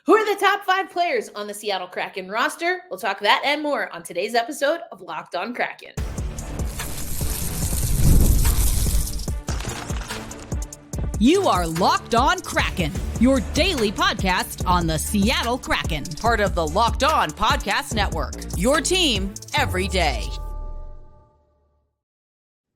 Who are the top 5 players on the Seattle Kraken roster? We'll talk that and more on today's episode of Locked On Kraken. You are Locked On Kraken, your daily podcast on the Seattle Kraken, part of the Locked On Podcast Network, your team every day.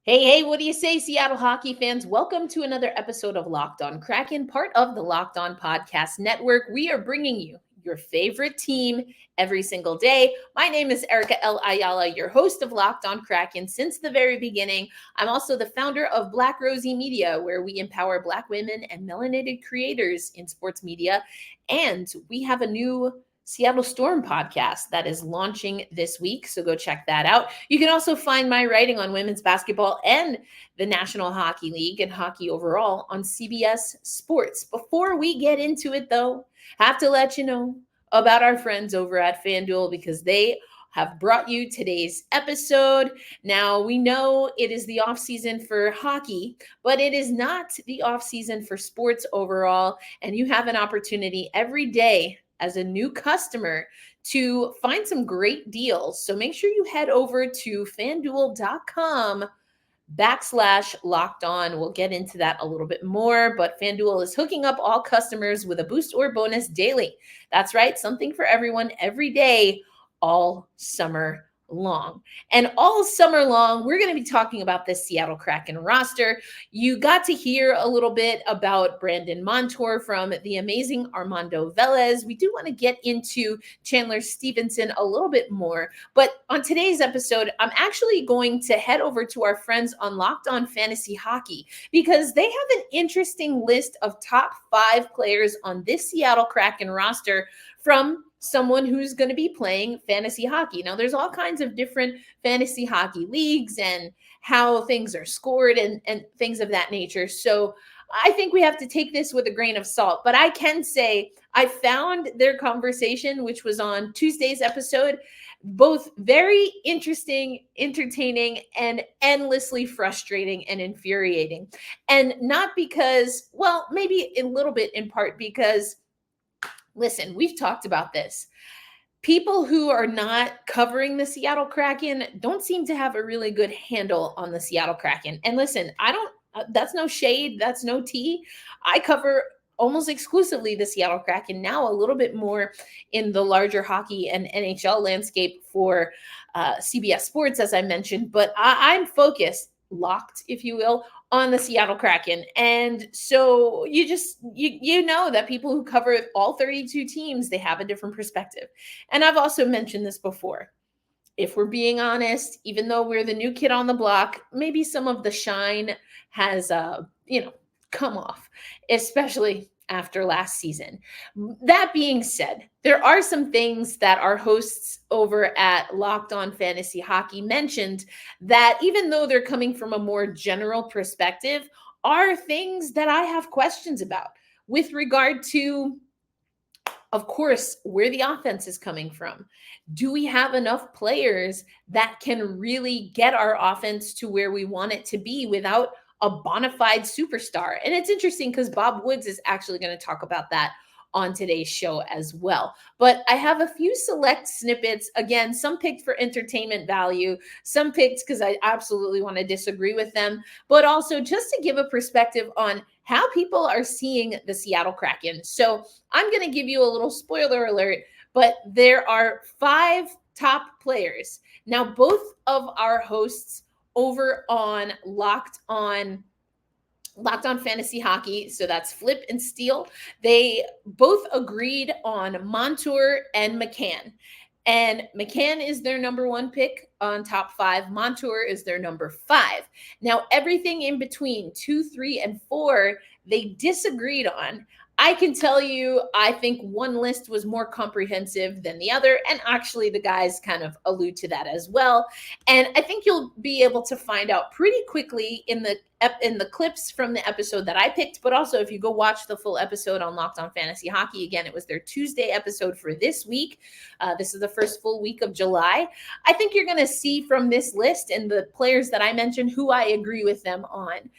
Hey, what do you say, Seattle hockey fans? Welcome to another episode of Locked On Kraken, part of the Locked On Podcast Network. We are bringing you your favorite team every single day. My name is Erica L. Ayala, your host of Locked On Kraken since the very beginning. I'm also the founder of Black Rosie Media, where we empower Black women and melanated creators in sports media. And we have a new Seattle Storm podcast that is launching this week, so go check that out. You can also find my writing on women's basketball and the National Hockey League and hockey overall on CBS Sports. Before we get into it, though, have to let you know about our friends over at FanDuel because they have brought you today's episode. Now, we know it is the offseason for hockey, but it is not the offseason for sports overall, and you have an opportunity every day as a new customer to find some great deals. So make sure you head over to fanduel.com/locked-on. We'll get into that a little bit more, but FanDuel is hooking up all customers with a boost or bonus daily. That's right, something for everyone every day, all summer long. And all summer long, we're going to be talking about this Seattle Kraken roster. You got to hear a little bit about Brandon Montour from the amazing Armando Velez. We do want to get into Chandler Stephenson a little bit more, but on today's episode, I'm actually going to head over to our friends on Locked On Fantasy Hockey because they have an interesting list of top 5 players on this Seattle Kraken roster from someone who's going to be playing fantasy hockey. Now, there's all kinds of different fantasy hockey leagues and how things are scored and things of that nature. So I think we have to take this with a grain of salt. But I can say I found their conversation, which was on Tuesday's episode, both very interesting, entertaining, and endlessly frustrating and infuriating. And not because, well, maybe a little bit in part because listen, we've talked about this. People who are not covering the Seattle Kraken don't seem to have a really good handle on the Seattle Kraken. And listen, that's no shade. That's no tea. I cover almost exclusively the Seattle Kraken now, a little bit more in the larger hockey and NHL landscape for CBS Sports, as I mentioned. But I'm focused, locked, if you will, on the Seattle Kraken. And so you know that people who cover all 32 teams, they have a different perspective. And I've also mentioned this before. If we're being honest, even though we're the new kid on the block, maybe some of the shine has come off, especially after last season. That being said, there are some things that our hosts over at Locked On Fantasy Hockey mentioned that even though they're coming from a more general perspective, are things that I have questions about with regard to, of course, where the offense is coming from. Do we have enough players that can really get our offense to where we want it to be without a bona fide superstar? And it's interesting because Bob Woods is actually going to talk about that on today's show as well. But I have a few select snippets. Again, some picked for entertainment value, some picked because I absolutely want to disagree with them, but also just to give a perspective on how people are seeing the Seattle Kraken. So I'm going to give you a little spoiler alert, but there are 5 top players. Now, both of our hosts over on Locked On Fantasy Hockey, so that's Flip and Steele, they both agreed on Montour and McCann. And McCann is their number 1 pick on top 5. Montour is their number 5. Now, everything in between 2, 3, and 4, they disagreed on. I can tell you, I think one list was more comprehensive than the other. And actually, the guys kind of allude to that as well. And I think you'll be able to find out pretty quickly in the clips from the episode that I picked, but also if you go watch the full episode on Locked On Fantasy Hockey, again, it was their Tuesday episode for this week. This is the first full week of July. I think you're going to see from this list and the players that I mentioned who I agree with them on.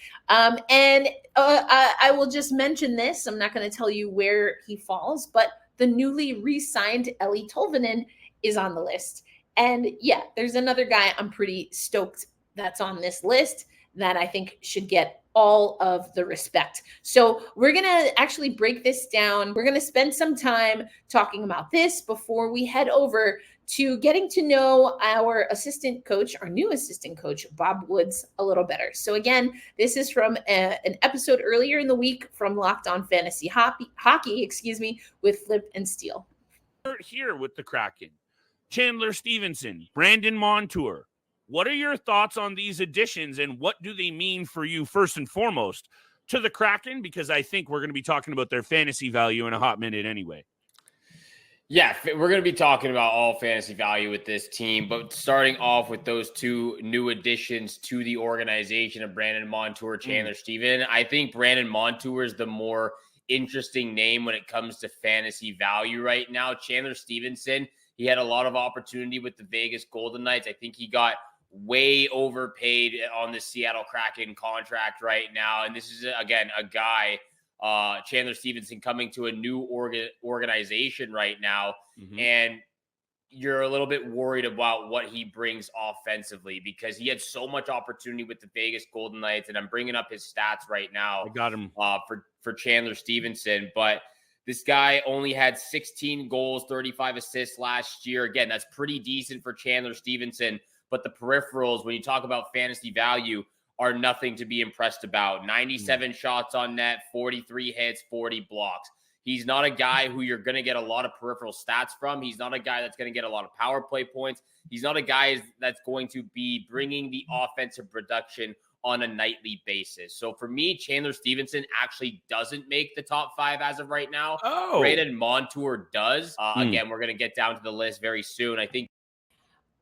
I will just mention this. I'm not going to tell you where he falls, but the newly re-signed Eeli Tolvanen is on the list. And yeah, there's another guy I'm pretty stoked that's on this list that I think should get all of the respect. So we're going to actually break this down. We're going to spend some time talking about this before we head over to getting to know our assistant coach, our new assistant coach, Bob Woods, a little better. So again, this is from an episode earlier in the week from Locked On Fantasy Hockey, with Flip and Steele. We're here with the Kraken. Chandler Stephenson, Brandon Montour. What are your thoughts on these additions, and what do they mean for you first and foremost to the Kraken? Because I think we're going to be talking about their fantasy value in a hot minute anyway. Yeah, we're going to be talking about all fantasy value with this team, but starting off with those two new additions to the organization of Brandon Montour, Chandler Stephenson. I think Brandon Montour is the more interesting name when it comes to fantasy value right now. Chandler Stephenson, he had a lot of opportunity with the Vegas Golden Knights. I think he got way overpaid on the Seattle Kraken contract right now. And this is, again, a guy, Chandler Stephenson, coming to a new organization right now. And you're a little bit worried about what he brings offensively because he had so much opportunity with the Vegas Golden Knights. And I'm bringing up his stats right now. I got him for Chandler Stephenson. But this guy only had 16 goals, 35 assists last year. Again, that's pretty decent for Chandler Stephenson. But the peripherals, when you talk about fantasy value, are nothing to be impressed about. 97 shots on net, 43 hits, 40 blocks. He's not a guy who you're going to get a lot of peripheral stats from. He's not a guy that's going to get a lot of power play points. He's not a guy that's going to be bringing the offensive production on a nightly basis. So for me, Chandler Stephenson actually doesn't make the top 5 as of right now. Brandon Montour does. Again, we're going to get down to the list very soon. I think.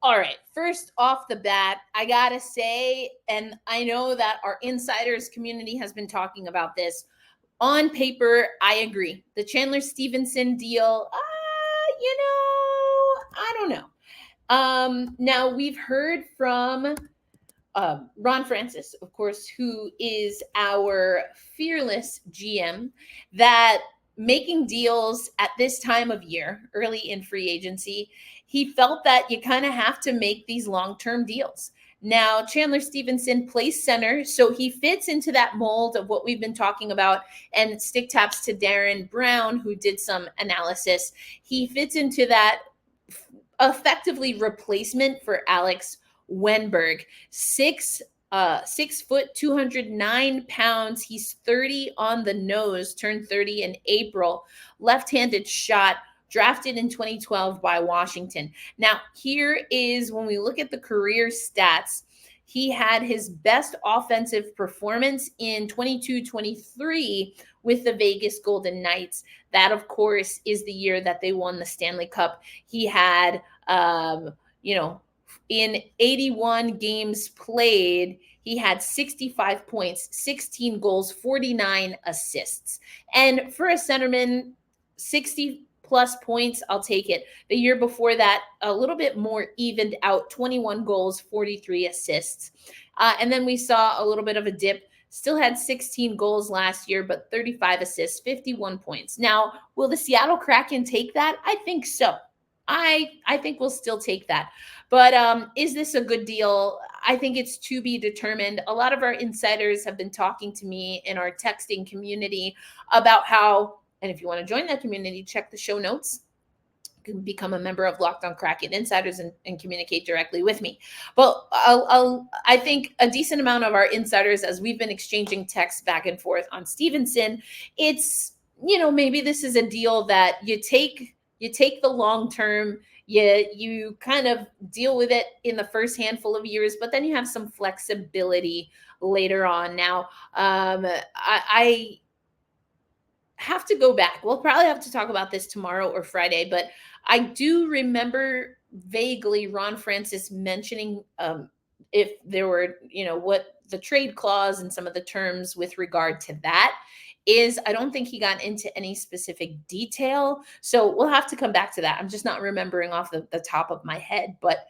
All right, first off the bat, I gotta say, and I know that our insiders community has been talking about this, on paper, I agree. The Chandler Stephenson deal, I don't know. Now, we've heard from Ron Francis, of course, who is our fearless GM, that making deals at this time of year, early in free agency, he felt that you kind of have to make these long-term deals. Now, Chandler Stephenson plays center, so he fits into that mold of what we've been talking about, and stick taps to Darren Brown, who did some analysis. He fits into that effectively replacement for Alex Wenberg. 6 foot, 209 pounds. He's 30 on the nose, turned 30 in April. Left-handed shot, drafted in 2012 by Washington. Now, here is when we look at the career stats, he had his best offensive performance in 22-23 with the Vegas Golden Knights. That, of course, is the year that they won the Stanley Cup. He had, in 81 games played, he had 65 points, 16 goals, 49 assists. And for a centerman, 60-plus points, I'll take it. The year before that, a little bit more evened out, 21 goals, 43 assists. And then we saw a little bit of a dip. Still had 16 goals last year, but 35 assists, 51 points. Now, will the Seattle Kraken take that? I think so. I think we'll still take that. But is this a good deal? I think it's to be determined. A lot of our insiders have been talking to me in our texting community about how, and if you want to join that community, check the show notes. You can become a member of Locked On Kraken Insiders and communicate directly with me. But I think a decent amount of our insiders, as we've been exchanging texts back and forth on Stephenson, it's, maybe this is a deal that you take the long term, you kind of deal with it in the first handful of years, but then you have some flexibility later on. Now, I have to go back. We'll probably have to talk about this tomorrow or Friday, but I do remember vaguely Ron Francis mentioning if there were, what the trade clause and some of the terms with regard to that is. I don't think he got into any specific detail. So we'll have to come back to that. I'm just not remembering off the top of my head. But,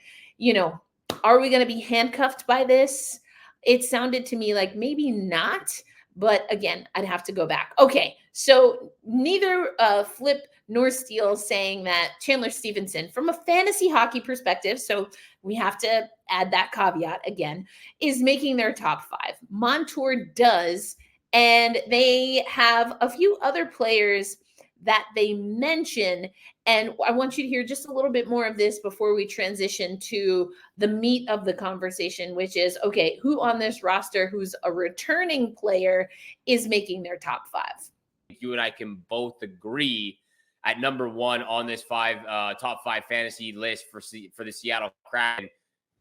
are we going to be handcuffed by this? It sounded to me like maybe not. But again, I'd have to go back. Okay, so neither Flip nor Steele saying that Chandler Stephenson, from a fantasy hockey perspective, so we have to add that caveat again, is making their top 5. Montour does, and they have a few other players that they mention. And I want you to hear just a little bit more of this before we transition to the meat of the conversation, which is, okay, who on this roster who's a returning player is making their top 5? You and I can both agree at number 1 on this top 5 fantasy list for the Seattle Kraken,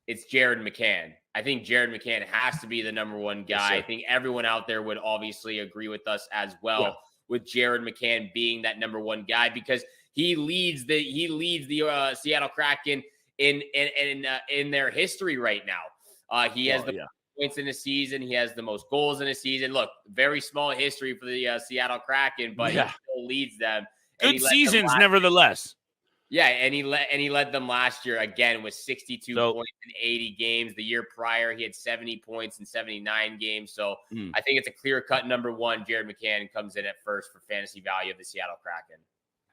it's Jared McCann. I think Jared McCann has to be the number 1 guy. Sure. I think everyone out there would obviously agree with us as well. Yeah. With Jared McCann being that number 1 guy, because he leads the Seattle Kraken in their history right now. He has the points in the season. He has the most goals in a season. Look, very small history for the Seattle Kraken, but he still leads them. Good seasons, nevertheless. Yeah, and he led them last year again with 62 points in 80 games. The year prior, he had 70 points in 79 games. So I think it's a clear-cut number 1. Jared McCann comes in at first for fantasy value of the Seattle Kraken.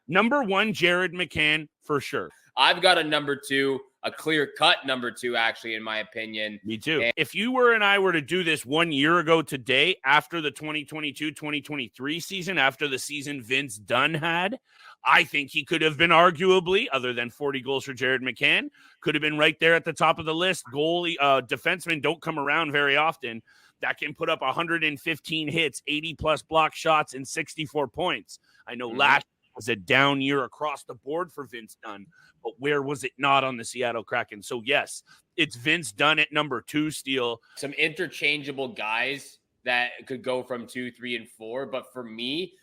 Number 1, Jared McCann, for sure. I've got a number 2, a clear-cut number 2, actually, in my opinion. Me too. If you and I were to do this 1 year ago today, after the 2022-2023 season, after the season Vince Dunn had, I think he could have been arguably, other than 40 goals for Jared McCann, could have been right there at the top of the list. Goalie, defensemen don't come around very often that can put up 115 hits, 80-plus block shots, and 64 points. I know last year was a down year across the board for Vince Dunn, but where was it not on the Seattle Kraken? So, yes, it's Vince Dunn at number 2, Steele. Some interchangeable guys that could go from 2, 3, and 4, but for me,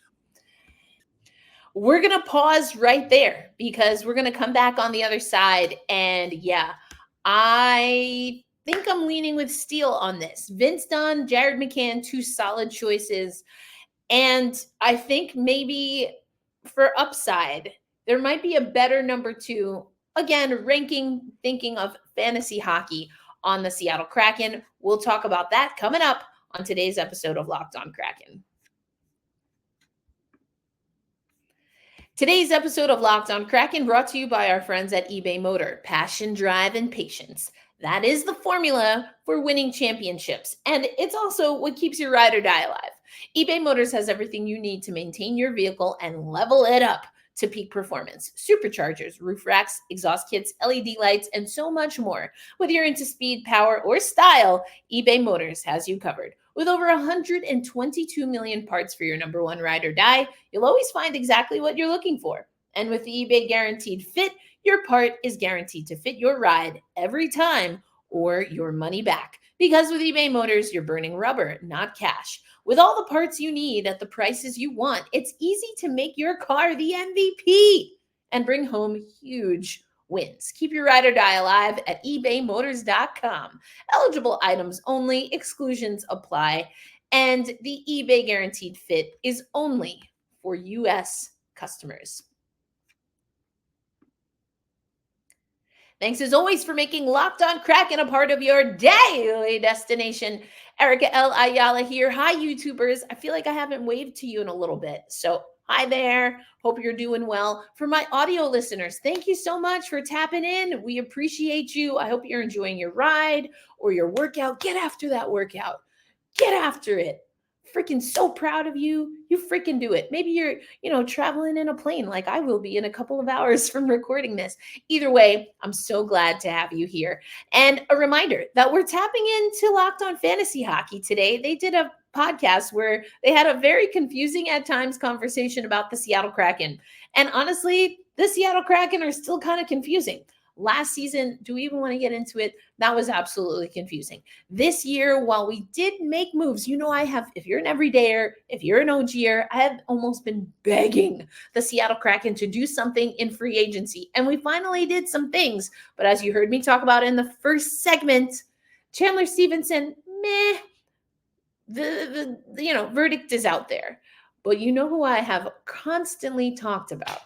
we're going to pause right there because we're going to come back on the other side. And yeah, I think I'm leaning with Steele on this. Vince Dunn, Jared McCann, 2 solid choices. And I think maybe for upside, there might be a better number 2. Again, thinking of fantasy hockey on the Seattle Kraken. We'll talk about that coming up on today's episode of Locked On Kraken. Today's episode of Locked On Kraken brought to you by our friends at eBay Motor. Passion, drive, and patience. That is the formula for winning championships. And it's also what keeps your ride or die alive. eBay Motors has everything you need to maintain your vehicle and level it up to peak performance. Superchargers, roof racks, exhaust kits, LED lights, and so much more. Whether you're into speed, power, or style, eBay Motors has you covered. With over 122 million parts for your number 1 ride or die, you'll always find exactly what you're looking for. And with the eBay Guaranteed Fit, your part is guaranteed to fit your ride every time or your money back. Because with eBay Motors, you're burning rubber, not cash. With all the parts you need at the prices you want, it's easy to make your car the MVP and bring home huge wins. Keep your ride or die alive at ebaymotors.com. Eligible items only, exclusions apply, and the eBay Guaranteed Fit is only for U.S. customers. Thanks as always for making Locked On Kraken a part of your daily destination. Erica L. Ayala here. Hi, YouTubers. I feel like I haven't waved to you in a little bit. So hi there. Hope you're doing well. For my audio listeners, thank you so much for tapping in. We appreciate you. I hope you're enjoying your ride or your workout. Get after that workout. Get after it. Freaking so proud of you. You freaking do it. Maybe you're, traveling in a plane like I will be in a couple of hours from recording this. Either way, I'm so glad to have you here. And a reminder that we're tapping into Locked On Fantasy Hockey today. They did a podcast where they had a very confusing at times conversation about the Seattle Kraken. And honestly, the Seattle Kraken are still kind of confusing. Last season, do we even want to get into it? That was absolutely confusing. This year, while we did make moves, if you're an everydayer, if you're an OGer, I have almost been begging the Seattle Kraken to do something in free agency. And we finally did some things. But as you heard me talk about in the first segment, Chandler Stephenson, meh. The verdict is out there. But you know who I have constantly talked about?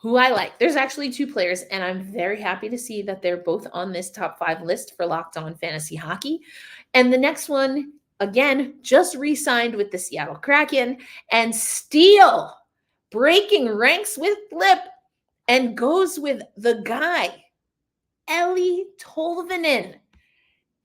Who I like. There's actually 2 players, and I'm very happy to see that they're both on this top 5 list for Locked On Fantasy Hockey. And the next one, again, just re-signed with the Seattle Kraken. And Steele, breaking ranks with Flip and goes with the guy, Eeli Tolvanen.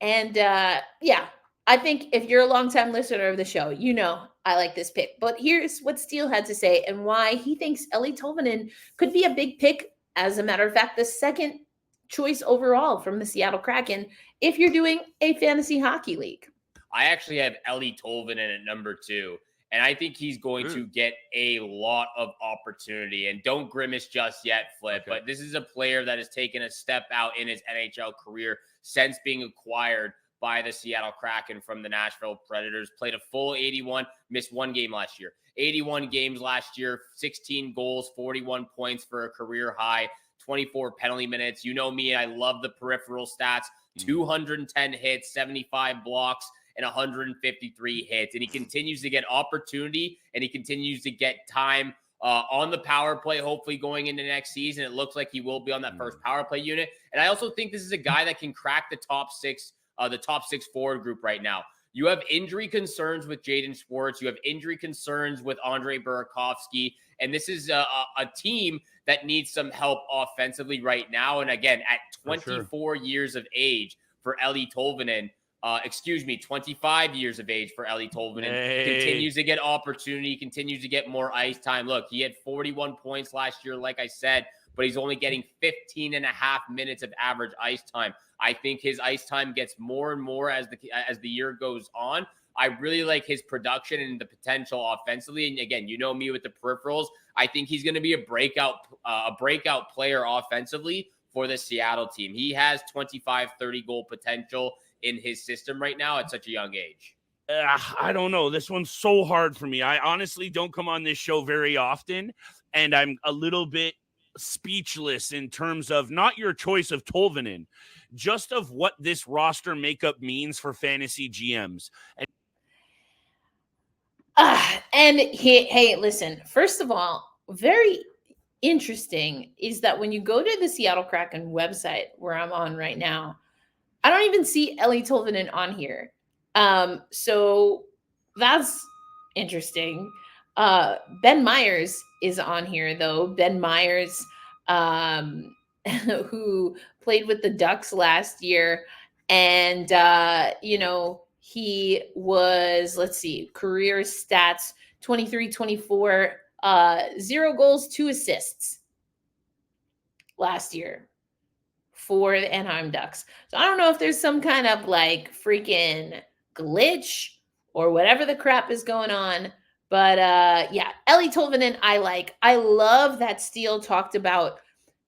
And I think if you're a longtime listener of the show, you know I like this pick. But here's what Steele had to say and why he thinks Eeli Tolvanen could be a big pick. As a matter of fact, the second choice overall from the Seattle Kraken if you're doing a fantasy hockey league. I actually have Eeli Tolvanen at number 2. And I think he's going to get a lot of opportunity. And don't grimace just yet, Flip. Okay. But this is a player that has taken a step out in his NHL career since being acquired by the Seattle Kraken from the Nashville Predators. Played a full 81, missed one game last year. 81 games last year, 16 goals, 41 points for a career high, 24 penalty minutes. You know me, I love the peripheral stats. 210 hits, 75 blocks, and 153 hits. And he continues to get opportunity and he continues to get time on the power play, hopefully going into next season. It looks like he will be on that first power play unit. And I also think this is a guy that can crack the top six forward group right now. You have injury concerns with Jaden Schwartz. You have injury concerns with Andre Burakovsky. And this is a team that needs some help offensively right now. And again, at 24 years of age for Eeli Tolvanen, 25 years of age for Eeli Tolvanen, continues to get opportunity, continues to get more ice time. Look, he had 41 points last year, like I said, but he's only getting 15 and a half minutes of average ice time. I think his ice time gets more and more as the year goes on. I really like his production and the potential offensively. And again, you know me with the peripherals. I think he's going to be a breakout player offensively for the Seattle team. He has 25, 30 goal potential in his system right now at such a young age. I don't know. This one's so hard for me. I honestly don't come on this show very often, and I'm a little bit speechless in terms of not your choice of Tolvanen, just of what this roster makeup means for fantasy GMs. Hey, listen, first of all, very interesting is that when you go to the Seattle Kraken website where I'm on right now, I don't even see Eeli Tolvanen on here. So that's interesting. Ben Myers is on here, though. Ben Myers, who played with the Ducks last year. And, he was, career stats, 23-24, 0 goals, 2 assists last year for the Anaheim Ducks. So I don't know if there's some kind of freaking glitch or whatever the crap is going on. But Eeli Tolvanen, I love that Steele talked about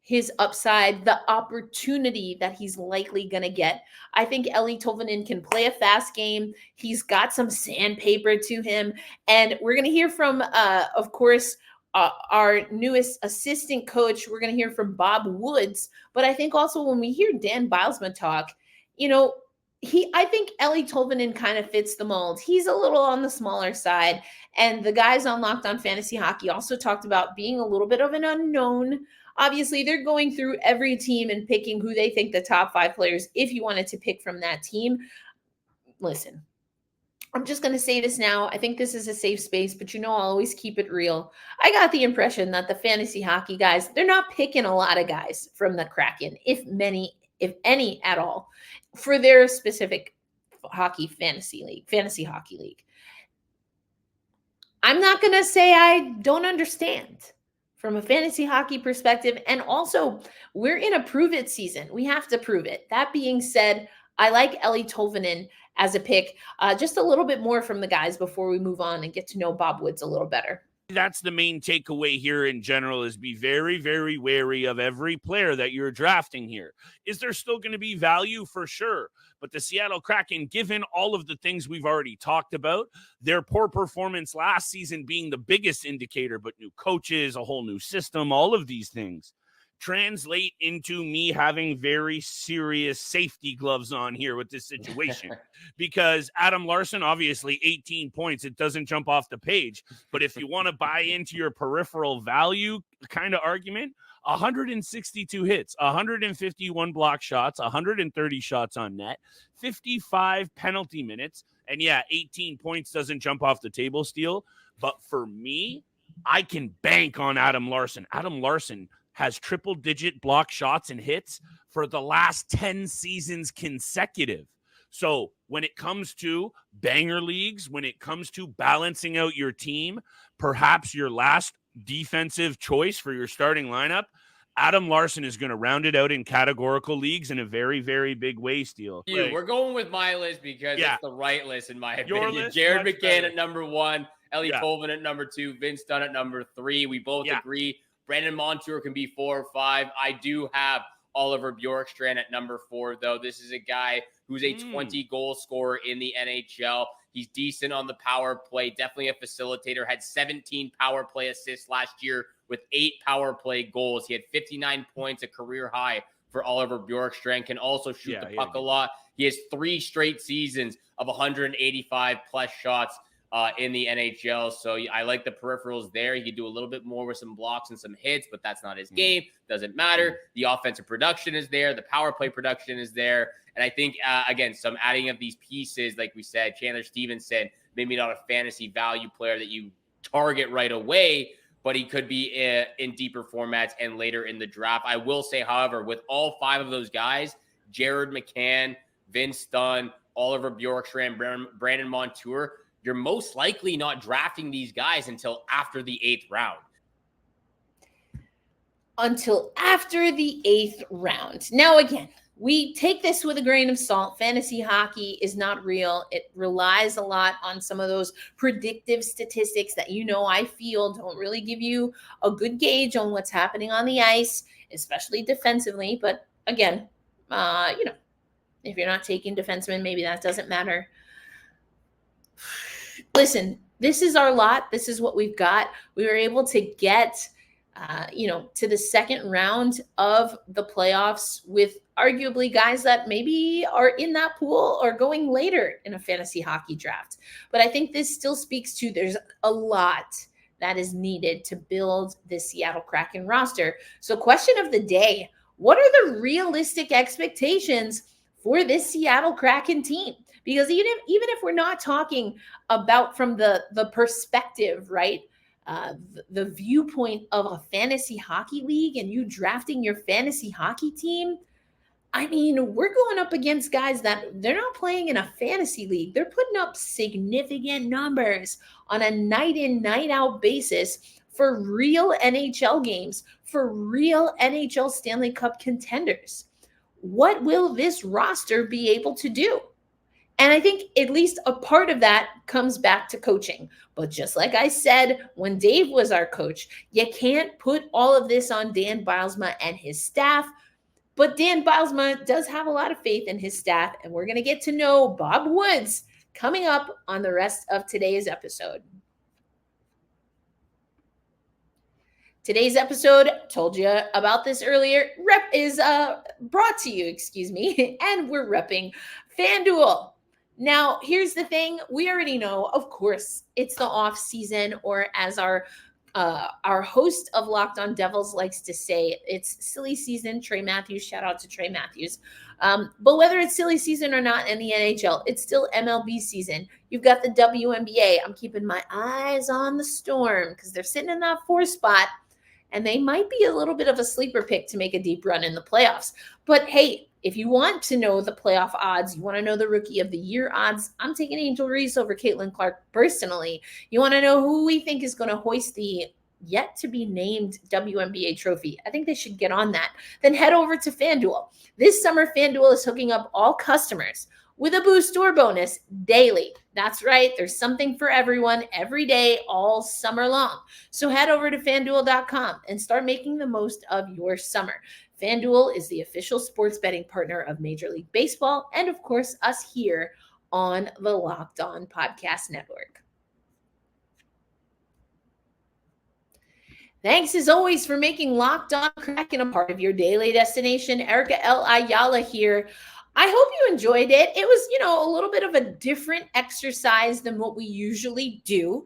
his upside, the opportunity that he's likely going to get. I think Eeli Tolvanen can play a fast game. He's got some sandpaper to him. And we're going to hear from, of course, our newest assistant coach. We're going to hear from Bob Woods. But I think also when we hear Dan Bilesma talk, I think Eeli Tolvanen kind of fits the mold. He's a little on the smaller side. And the guys on Locked On Fantasy Hockey also talked about being a little bit of an unknown. Obviously, they're going through every team and picking who they think the top 5 players, if you wanted to pick from that team. Listen, I'm just going to say this now. I think this is a safe space, but I'll always keep it real. I got the impression that the fantasy hockey guys, they're not picking a lot of guys from the Kraken, if any at all, for their specific fantasy hockey league. I'm not going to say I don't understand from a fantasy hockey perspective. And also, we're in a prove it season. We have to prove it. That being said, I like Eeli Tolvanen as a pick. Just a little bit more from the guys before we move on and get to know Bob Woods a little better. That's the main takeaway here in general, is be very, very wary of every player that you're drafting here. Is there still going to be value? For sure. But the Seattle Kraken, given all of the things we've already talked about, their poor performance last season being the biggest indicator, but new coaches, a whole new system, all of these things translate into me having very serious safety gloves on here with this situation. Because Adam Larsson, obviously 18 points, it doesn't jump off the page. But if you want to buy into your peripheral value kind of argument, 162 hits, 151 block shots, 130 shots on net, 55 penalty minutes. And 18 points doesn't jump off the table, Steele. But for me, I can bank on Adam Larsson. Adam Larsson has triple-digit block shots and hits for the last 10 seasons consecutive. So when it comes to banger leagues, when it comes to balancing out your team, perhaps your last defensive choice for your starting lineup, Adam Larsson is going to round it out in categorical leagues in a very, very big way, Steele. We're going with my list because it's the right list, in my Your opinion. list, Jared much McCann better. at number 1, Eeli Tolvanen at number 2, Vince Dunn at number 3. We both agree Brandon Montour can be 4 or 5. I do have Oliver Bjorkstrand at number 4, though. This is a guy who's a 20-goal scorer in the NHL. He's decent on the power play, definitely a facilitator, had 17 power play assists last year with 8 power play goals. He had 59 points, a career high for Oliver Bjorkstrand, can also shoot the puck a lot. He has 3 straight seasons of 185 plus shots in the NHL. So I like the peripherals there. He could do a little bit more with some blocks and some hits, but that's not his game. Doesn't matter. The offensive production is there. The power play production is there. And I think, again, some adding of these pieces, like we said, Chandler Stephenson, maybe not a fantasy value player that you target right away, but he could be in deeper formats and later in the draft. I will say, however, with all 5 of those guys, Jared McCann, Vince Dunn, Oliver Bjorkstrand, Brandon Montour, you're most likely not drafting these guys until after the 8th round. Until after the 8th round. Now, again, we take this with a grain of salt. Fantasy hockey is not real. It relies a lot on some of those predictive statistics that, I feel don't really give you a good gauge on what's happening on the ice, especially defensively. But again, if you're not taking defensemen, maybe that doesn't matter. Listen, this is our lot. This is what we've got. We were able to get, to the second round of the playoffs with arguably guys that maybe are in that pool or going later in a fantasy hockey draft. But I think this still speaks to there's a lot that is needed to build this Seattle Kraken roster. So question of the day, what are the realistic expectations for this Seattle Kraken team? Because even if we're not talking about from the perspective, right, the viewpoint of a fantasy hockey league and you drafting your fantasy hockey team, I mean, we're going up against guys that they're not playing in a fantasy league. They're putting up significant numbers on a night in, night out basis for real NHL games, for real NHL Stanley Cup contenders. What will this roster be able to do? And I think at least a part of that comes back to coaching. But just like I said, when Dave was our coach, you can't put all of this on Dan Bylsma and his staff. But Dan Bylsma does have a lot of faith in his staff. And we're going to get to know Bob Woods coming up on the rest of today's episode. Today's episode, told you about this earlier, is brought to you, and we're repping FanDuel. Now, here's the thing. We already know, of course, it's the off season, or as our host of Locked On Devils likes to say, it's silly season. Trey Matthews, shout out to Trey Matthews. But whether it's silly season or not in the NHL, it's still MLB season. You've got the WNBA. I'm keeping my eyes on the Storm because they're sitting in that 4th spot. And they might be a little bit of a sleeper pick to make a deep run in the playoffs. But hey, if you want to know the playoff odds, you want to know the Rookie of the Year odds, I'm taking Angel Reese over Caitlin Clark personally. You want to know who we think is going to hoist the yet-to-be-named WNBA trophy. I think they should get on that. Then head over to FanDuel. This summer, FanDuel is hooking up all customers with a boost or bonus daily. That's right. There's something for everyone every day, all summer long. So head over to FanDuel.com and start making the most of your summer. FanDuel is the official sports betting partner of Major League Baseball and, of course, us here on the Locked On Podcast Network. Thanks, as always, for making Locked On Kraken a part of your daily destination. Erica L. Ayala here. I hope you enjoyed it. It was, a little bit of a different exercise than what we usually do.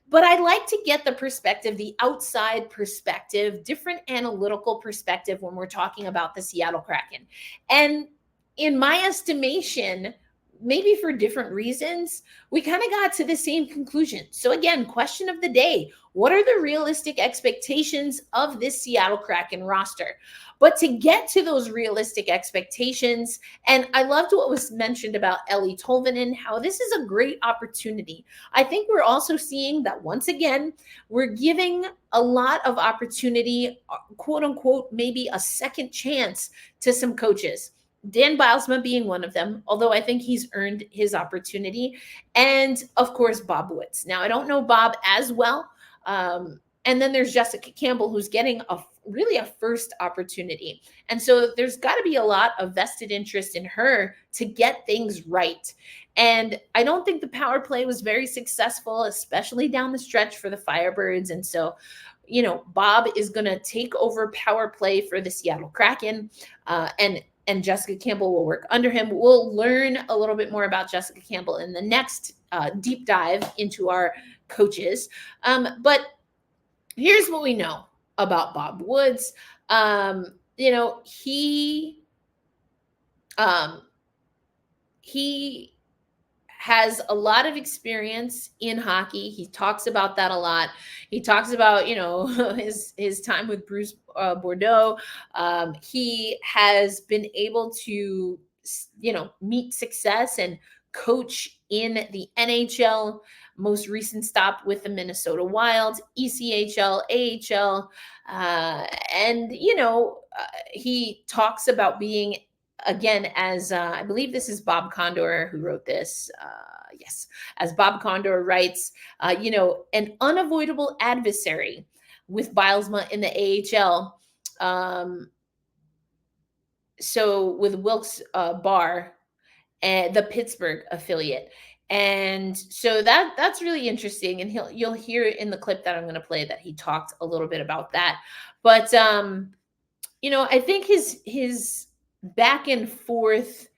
But I like to get the perspective, the outside perspective, different analytical perspective when we're talking about the Seattle Kraken. And in my estimation, maybe for different reasons, we kind of got to the same conclusion. So again, question of the day, what are the realistic expectations of this Seattle Kraken roster? But to get to those realistic expectations, and I loved what was mentioned about Eeli Tolvanen, how this is a great opportunity. I think we're also seeing that once again, we're giving a lot of opportunity, quote unquote, maybe a second chance to some coaches. Dan Bylsma being one of them, although I think he's earned his opportunity. And of course, Bob Woods. Now, I don't know Bob as well. And then there's Jessica Campbell, who's getting really a first opportunity. And so there's got to be a lot of vested interest in her to get things right. And I don't think the power play was very successful, especially down the stretch for the Firebirds. And so, Bob is going to take over power play for the Seattle Kraken. And Jessica Campbell will work under him. We'll learn a little bit more about Jessica Campbell in the next deep dive into our coaches. But here's what we know about Bob Woods. He has a lot of experience in hockey. He talks about that a lot. He talks about, his time with Bruce Bordeaux. He has been able to, meet success and coach in the NHL. Most recent stop with the Minnesota Wild, ECHL, AHL. He talks about being, again, as I believe this is Bob Condor who wrote this. Yes, as Bob Condor writes, an unavoidable adversary with Bylsma in the AHL. So with Wilkes Barre and the Pittsburgh affiliate. And so that's really interesting. And you'll hear in the clip that I'm going to play that he talked a little bit about that. But, I think his back and forth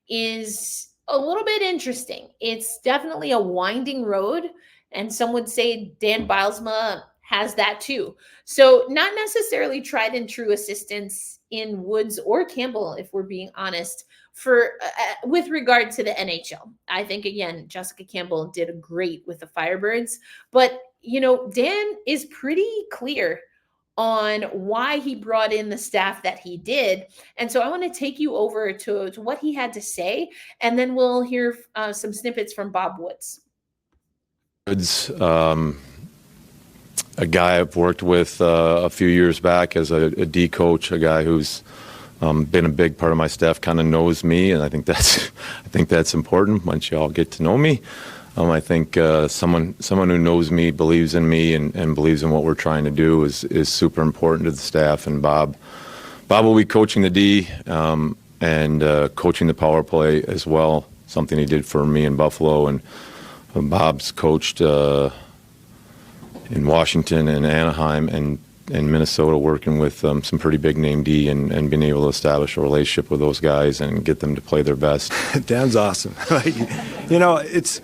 is a little bit interesting. It's definitely a winding road. And some would say Dan Bylsma has that too. So not necessarily tried and true assistants in Woods or Campbell, if we're being honest, for with regard to the NHL. I think, again, Jessica Campbell did great with the Firebirds. But, Dan is pretty clear on why he brought in the staff that he did. And so I want to take you over to what he had to say, and then we'll hear some snippets from Bob Woods. Woods, a guy I've worked with a few years back as a D coach, a guy who's been a big part of my staff, kind of knows me, and I think that's important once you all get to know me. I think someone who knows me, believes in me, and believes in what we're trying to do is super important to the staff. And Bob will be coaching the D and coaching the power play as well, something he did for me in Buffalo. And Bob's coached in Washington and Anaheim and Minnesota, working with some pretty big name D and being able to establish a relationship with those guys and get them to play their best. Dan's awesome. It's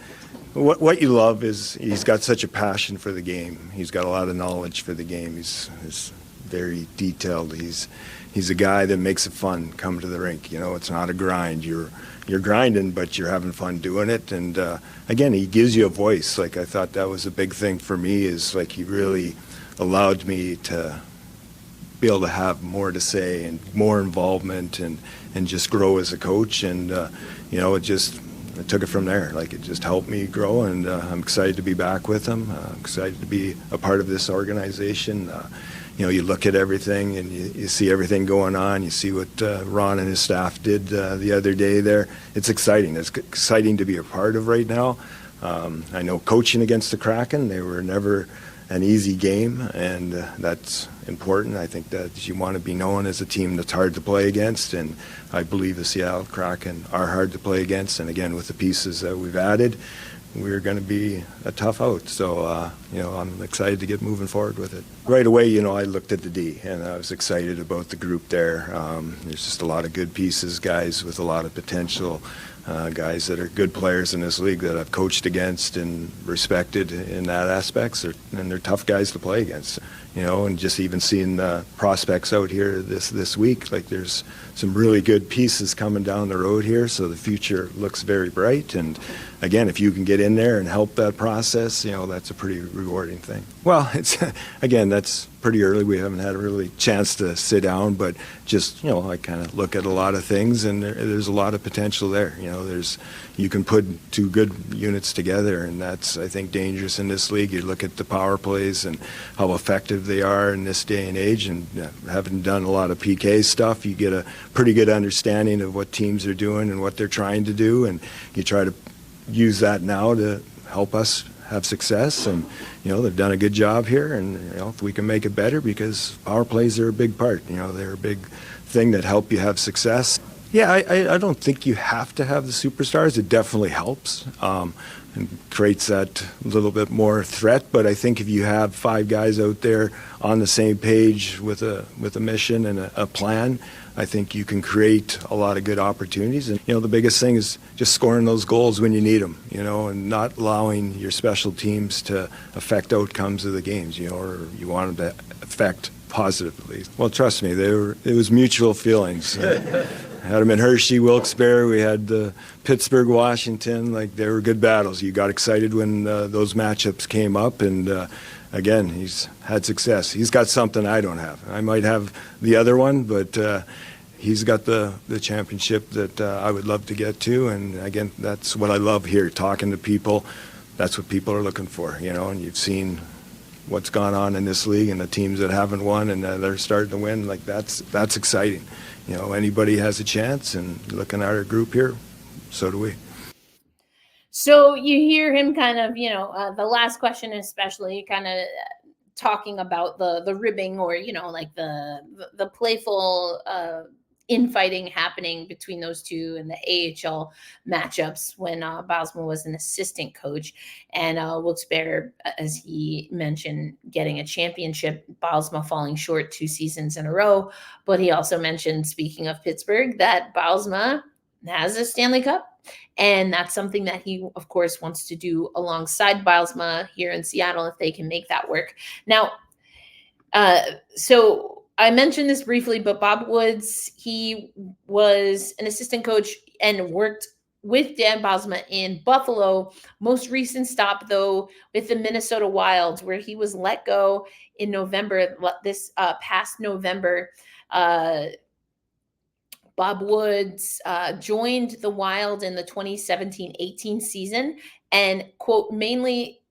what you love is he's got such a passion for the game. He's got a lot of knowledge for the game. He's very detailed. He's a guy that makes it fun come to the rink. It's not a grind. You're grinding, but you're having fun doing it. And again, he gives you a voice. Like, I thought that was a big thing for me, is like he really allowed me to be able to have more to say and more involvement and just grow as a coach. And I took it from there. Like, it just helped me grow, and I'm excited to be back with him. I'm excited to be a part of this organization. You look at everything and you see everything going on. You see what Ron and his staff did the other day there. It's exciting. It's exciting to be a part of right now. I know coaching against the Kraken, they were never an easy game, and that's important. I think that you want to be known as a team that's hard to play against, and I believe the Seattle Kraken are hard to play against. And again, with the pieces that we've added, we're going to be a tough out. So, I'm excited to get moving forward with it. Right away, I looked at the D, and I was excited about the group there. There's just a lot of good pieces, guys with a lot of potential, guys that are good players in this league that I've coached against and respected in that aspect. And they're tough guys to play against. and just even seeing the prospects out here this week, like there's some really good pieces coming down the road here, so the future looks very bright. And again, if you can get in there and help that process, that's a pretty rewarding thing. Well, that's pretty early. We haven't had a really chance to sit down, but just, I kind of look at a lot of things, and there's a lot of potential there. You can put two good units together, and that's, I think, dangerous in this league. You look at the power plays and how effective they are in this day and age, and having done a lot of PK stuff, you get a pretty good understanding of what teams are doing and what they're trying to do, and you try to use that now to help us have success. And they've done a good job here, and if we can make it better, because power plays are a big part. They're a big thing that help you have success. Yeah, I don't think you have to have the superstars. It definitely helps and creates that little bit more threat. But I think if you have 5 guys out there on the same page with a mission and a plan, I think you can create a lot of good opportunities. And, the biggest thing is just scoring those goals when you need them, and not allowing your special teams to affect outcomes of the games, or you want them to affect positively. Well, trust me, it was mutual feelings. Had them in Hershey, Wilkes-Barre. We had Pittsburgh, Washington. Like, they were good battles. You got excited when those matchups came up, and again, he's had success. He's got something I don't have. I might have the other one, but he's got the championship that I would love to get to. And again, that's what I love here, talking to people. That's what people are looking for, and you've seen what's gone on in this league and the teams that haven't won and they're starting to win. Like, that's exciting. Anybody has a chance, and looking at our group here, so do we. So you hear him kind of, the last question especially, kind of talking about the ribbing, or, like the playful infighting happening between those two in the AHL matchups when Bylsma was an assistant coach, and Wilkes-Barre, as he mentioned, getting a championship, Bylsma falling short 2 seasons in a row. But he also mentioned, speaking of Pittsburgh, that Bylsma has a Stanley Cup. And that's something that he, of course, wants to do alongside Bylsma here in Seattle, if they can make that work. Now, so I mentioned this briefly, but Bob Woods, he was an assistant coach and worked with Dan Bylsma in Buffalo. Most recent stop, though, with the Minnesota Wild, where he was let go in November, this past November. Bob Woods joined the Wild in the 2017-18 season, and mainly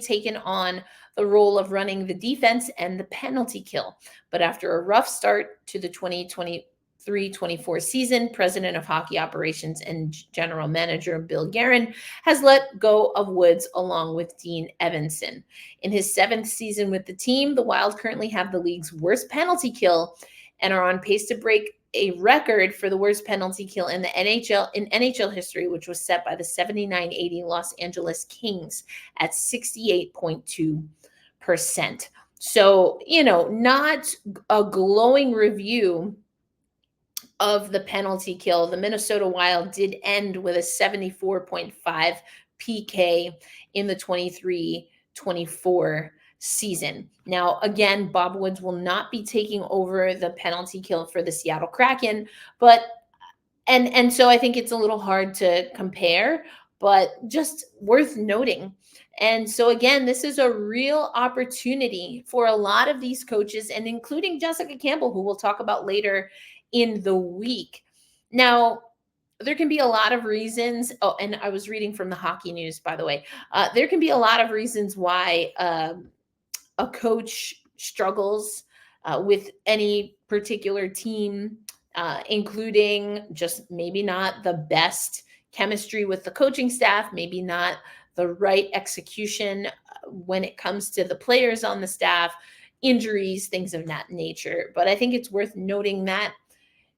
taken on the role of running the defense and the penalty kill. But after a rough start to the 2023-24 season, president of hockey operations and general manager Bill Guerin has let go of Woods along with Dean Evanson. In his 7th season with the team, the Wild currently have the league's worst penalty kill and are on pace to break a record for the worst penalty kill in the NHL history, which was set by the 79-80 Los Angeles Kings at 68.2%. So, not a glowing review of the penalty kill. The Minnesota Wild did end with a 74.5 PK in the 23-24 season. Now, again, Bob Woods will not be taking over the penalty kill for the Seattle Kraken, but and so I think it's a little hard to compare, but just worth noting. And so again, this is a real opportunity for a lot of these coaches, and including Jessica Campbell, who we'll talk about later in the week. Now, there can be a lot of reasons. Oh, and I was reading from the Hockey News, by the way. There can be a lot of reasons why a coach struggles with any particular team, including just maybe not the best chemistry with the coaching staff, maybe not the right execution when it comes to the players on the staff, injuries, things of that nature. But I think it's worth noting that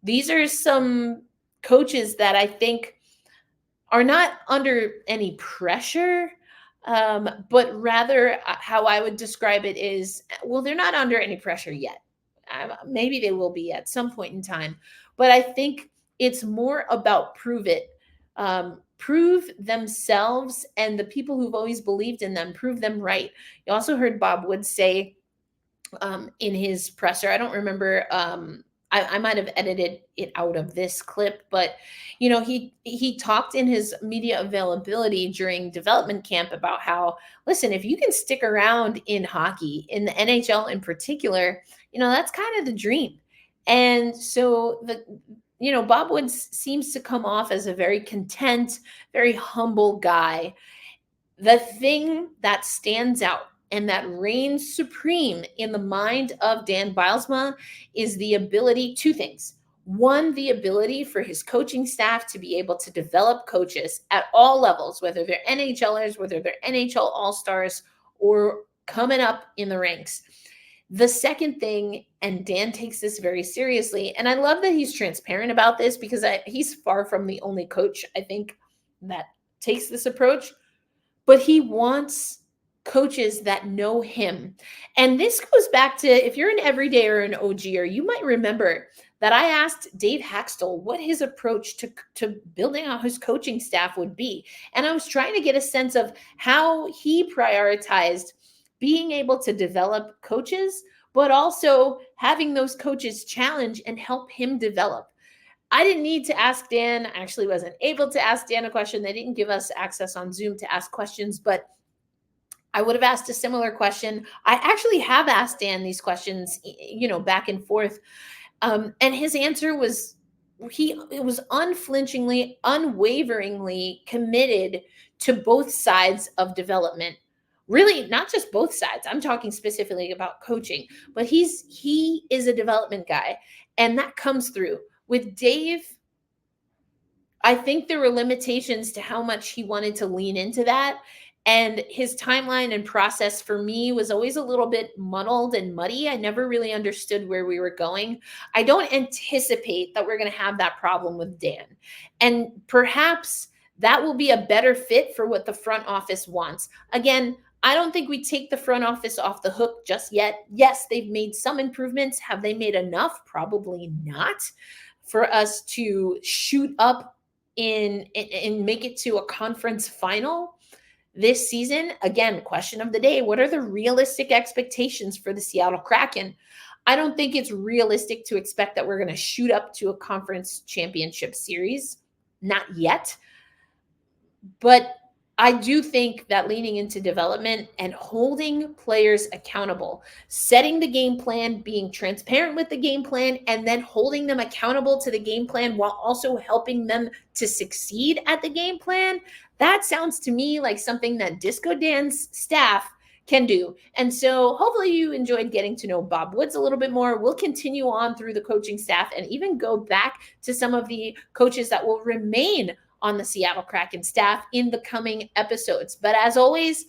these are some coaches that I think are not under any pressure, but rather how I would describe it is, well, they're not under any pressure yet. Maybe they will be at some point in time, but I think it's more about prove it prove themselves, and the people who've always believed in them, prove them right. You also heard Bob Wood say in his presser, I don't remember, I might have edited it out of this clip, but he talked in his media availability during development camp about how, listen, if you can stick around in hockey, in the NHL in particular, that's kind of the dream. And so Bob Woods seems to come off as a very content, very humble guy. The thing that stands out and that reigns supreme in the mind of Dan Bylsma is the ability, two things. One, the ability for his coaching staff to be able to develop coaches at all levels, whether they're NHLers, whether they're NHL All-Stars, or coming up in the ranks. The second thing, and Dan takes this very seriously, and I love that he's transparent about this, because he's far from the only coach, I think, that takes this approach, but he wants coaches that know him. And this goes back to, if you're an everyday or an OGer, you might remember that I asked Dave Haxtell what his approach to building out his coaching staff would be. And I was trying to get a sense of how he prioritized being able to develop coaches, but also having those coaches challenge and help him develop. I didn't need to ask Dan. I actually wasn't able to ask Dan a question. They didn't give us access on Zoom to ask questions, but I would have asked a similar question. I actually have asked Dan these questions, back and forth. And his answer was, it was unflinchingly, unwaveringly committed to both sides of development. Really, not just both sides. I'm talking specifically about coaching, but he is a development guy, and that comes through. With Dave, I think there were limitations to how much he wanted to lean into that. And his timeline and process for me was always a little bit muddled and muddy. I never really understood where we were going. I don't anticipate that we're going to have that problem with Dan. And perhaps that will be a better fit for what the front office wants. Again, I don't think we take the front office off the hook just yet. Yes, they've made some improvements. Have they made enough? Probably not, for us to shoot up and make it to a conference final this season. Again, question of the day, what are the realistic expectations for the Seattle Kraken? I don't think it's realistic to expect that we're going to shoot up to a conference championship series. Not yet. But I do think that leaning into development and holding players accountable, setting the game plan, being transparent with the game plan, and then holding them accountable to the game plan while also helping them to succeed at the game plan, that sounds to me like something that Disco Dan's staff can do. And so hopefully you enjoyed getting to know Bob Woods a little bit more. We'll continue on through the coaching staff and even go back to some of the coaches that will remain on the Seattle Kraken staff in the coming episodes. But as always,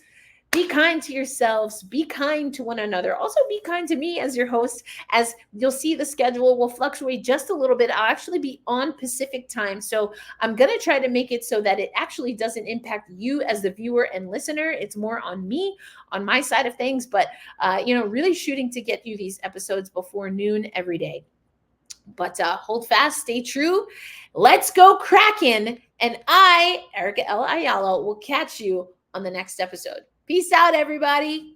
be kind to yourselves, be kind to one another. Also be kind to me as your host. As you'll see, the schedule will fluctuate just a little bit. I'll actually be on Pacific time. So I'm going to try to make it so that it actually doesn't impact you as the viewer and listener. It's more on me, on my side of things, but really shooting to get you these episodes before noon every day. But hold fast, stay true. Let's go Kraken. And I, Erica L. Ayala, will catch you on the next episode. Peace out, everybody.